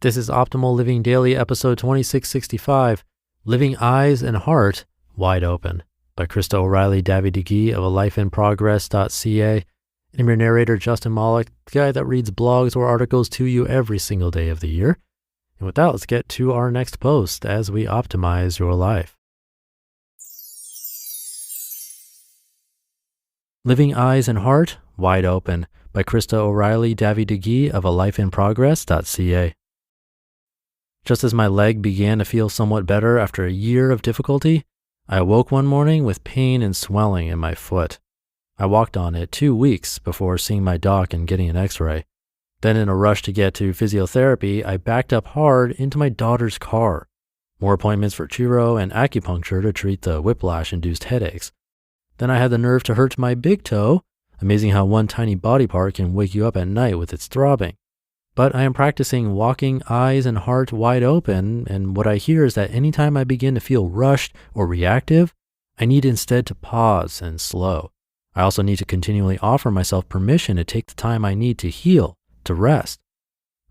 This is Optimal Living Daily, episode 2665, Living Eyes and Heart Wide Open, by Krista O'Reilly Davy-DeGee of alifeinprogress.ca. I'm your narrator, Justin Malik, the guy that reads blogs or articles to you every single day of the year. And with that, let's get to our next post as we optimize your life. Living Eyes and Heart Wide Open, by Krista O'Reilly Davy-DeGee of alifeinprogress.ca. Just as my leg began to feel somewhat better after a year of difficulty, I awoke one morning with pain and swelling in my foot. I walked on it 2 weeks before seeing my doc and getting an x-ray. Then in a rush to get to physiotherapy, I backed up hard into my daughter's car. More appointments for chiro and acupuncture to treat the whiplash-induced headaches. Then I had the nerve to hurt my big toe. Amazing how one tiny body part can wake you up at night with its throbbing. But I am practicing walking eyes and heart wide open, and what I hear is that anytime I begin to feel rushed or reactive, I need instead to pause and slow. I also need to continually offer myself permission to take the time I need to heal, to rest.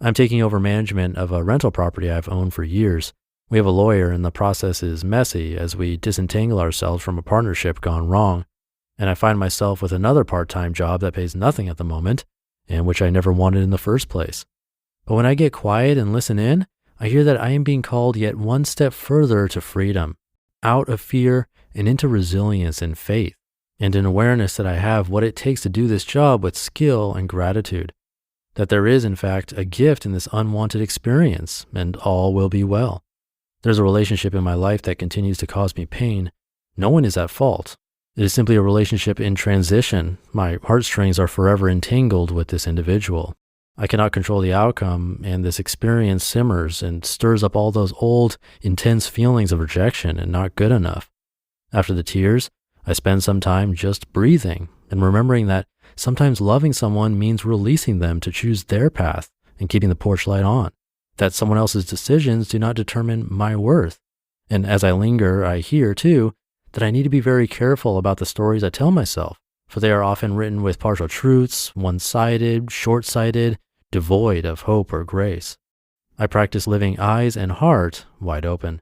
I'm taking over management of a rental property I've owned for years. We have a lawyer and the process is messy as we disentangle ourselves from a partnership gone wrong. And I find myself with another part-time job that pays nothing at the moment, and which I never wanted in the first place. But when I get quiet and listen in, I hear that I am being called yet one step further to freedom, out of fear and into resilience and faith, and an awareness that I have what it takes to do this job with skill and gratitude, that there is in fact a gift in this unwanted experience, and all will be well. There's a relationship in my life that continues to cause me pain. No one is at fault. It is simply a relationship in transition. My heartstrings are forever entangled with this individual. I cannot control the outcome, and this experience simmers and stirs up all those old, intense feelings of rejection and not good enough. After the tears, I spend some time just breathing and remembering that sometimes loving someone means releasing them to choose their path and keeping the porch light on, that someone else's decisions do not determine my worth. And as I linger, I hear, too, that I need to be very careful about the stories I tell myself, for they are often written with partial truths, one-sided, short-sighted, devoid of hope or grace. I practice living eyes and heart wide open.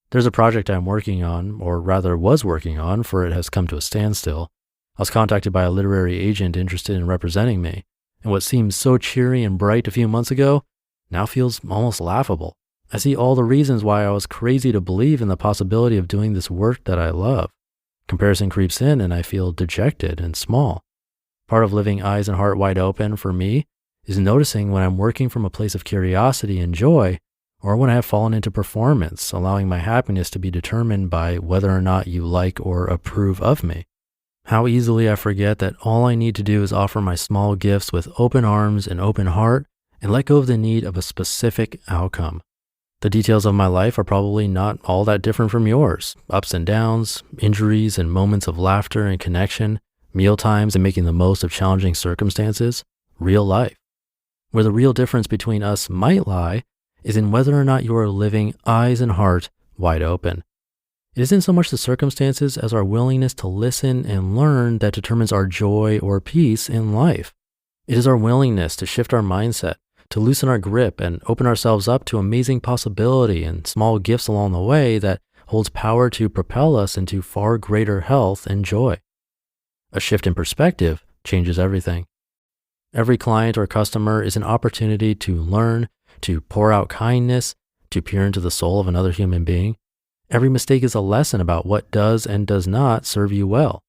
There's a project I'm working on, or rather was working on, for it has come to a standstill. I was contacted by a literary agent interested in representing me, and what seemed so cheery and bright a few months ago now feels almost laughable. I see all the reasons why I was crazy to believe in the possibility of doing this work that I love. Comparison creeps in and I feel dejected and small. Part of living eyes and heart wide open for me is noticing when I'm working from a place of curiosity and joy, or when I have fallen into performance, allowing my happiness to be determined by whether or not you like or approve of me. How easily I forget that all I need to do is offer my small gifts with open arms and open heart and let go of the need of a specific outcome. The details of my life are probably not all that different from yours. Ups and downs, injuries and moments of laughter and connection, meal times and making the most of challenging circumstances, real life. Where the real difference between us might lie is in whether or not you are living eyes and heart wide open. It isn't so much the circumstances as our willingness to listen and learn that determines our joy or peace in life. It is our willingness to shift our mindset, to loosen our grip and open ourselves up to amazing possibility and small gifts along the way that holds power to propel us into far greater health and joy. A shift in perspective changes everything. Every client or customer is an opportunity to learn, to pour out kindness, to peer into the soul of another human being. Every mistake is a lesson about what does and does not serve you well.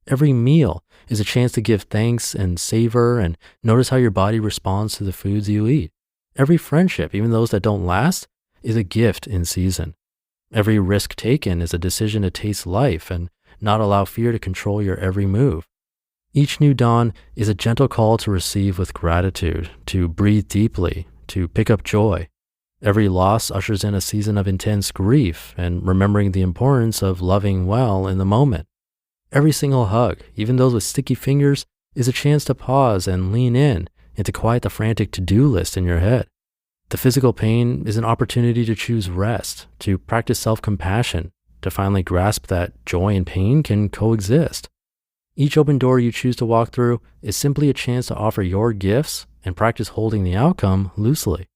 Every meal is a chance to give thanks and savor and notice how your body responds to the foods you eat. Every friendship, even those that don't last, is a gift in season. Every risk taken is a decision to taste life and not allow fear to control your every move. Each new dawn is a gentle call to receive with gratitude, to breathe deeply, to pick up joy. Every loss ushers in a season of intense grief and remembering the importance of loving well in the moment. Every single hug, even those with sticky fingers, is a chance to pause and lean in and to quiet the frantic to-do list in your head. The physical pain is an opportunity to choose rest, to practice self-compassion, to finally grasp that joy and pain can coexist. Each open door you choose to walk through is simply a chance to offer your gifts and practice holding the outcome loosely.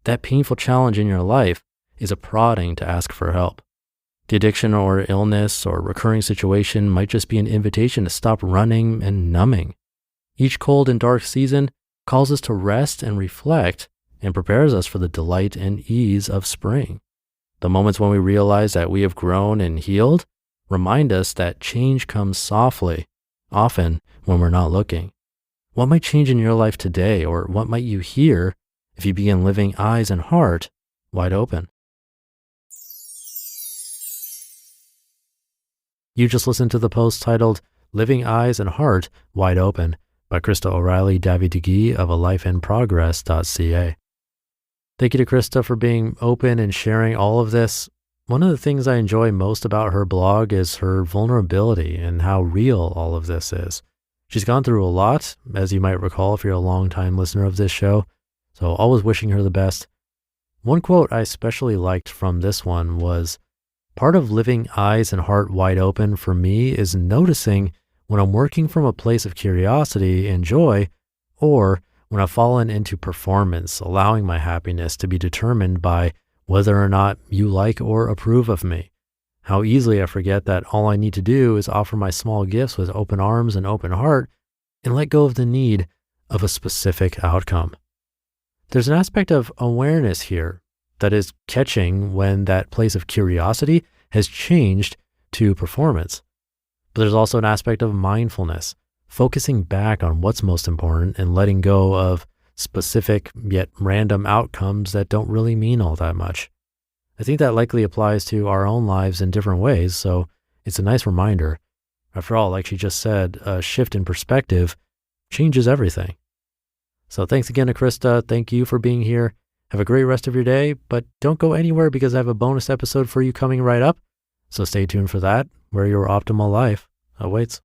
that painful challenge in your life is a prodding to ask for help. The addiction or illness or recurring situation might just be an invitation to stop running and numbing. Each cold and dark season calls us to rest and reflect and prepares us for the delight and ease of spring. The moments when we realize that we have grown and healed remind us that change comes softly, often when we're not looking. What might change in your life today, or what might you hear if you begin living eyes and heart wide open? You just listened to the post titled Living Eyes and Heart Wide Open by Krista O'Reilly Davy-DeGee of alifeinprogress.ca. Thank you to Krista for being open and sharing all of this. One of the things I enjoy most about her blog is her vulnerability and how real all of this is. She's gone through a lot, as you might recall if you're a longtime listener of this show, so always wishing her the best. One quote I especially liked from this one was, "Part of living eyes and heart wide open for me is noticing when I'm working from a place of curiosity and joy, or when I've fallen into performance, allowing my happiness to be determined by whether or not you like or approve of me. How easily I forget that all I need to do is offer my small gifts with open arms and open heart and let go of the need of a specific outcome." There's an aspect of awareness here that is catching when that place of curiosity has changed to performance. But there's also an aspect of mindfulness, focusing back on what's most important and letting go of specific yet random outcomes that don't really mean all that much. I think that likely applies to our own lives in different ways, so it's a nice reminder. After all, like she just said, a shift in perspective changes everything. So thanks again to Krista. Thank you for being here. Have a great rest of your day, but don't go anywhere because I have a bonus episode for you coming right up. So stay tuned for that, where your optimal life awaits.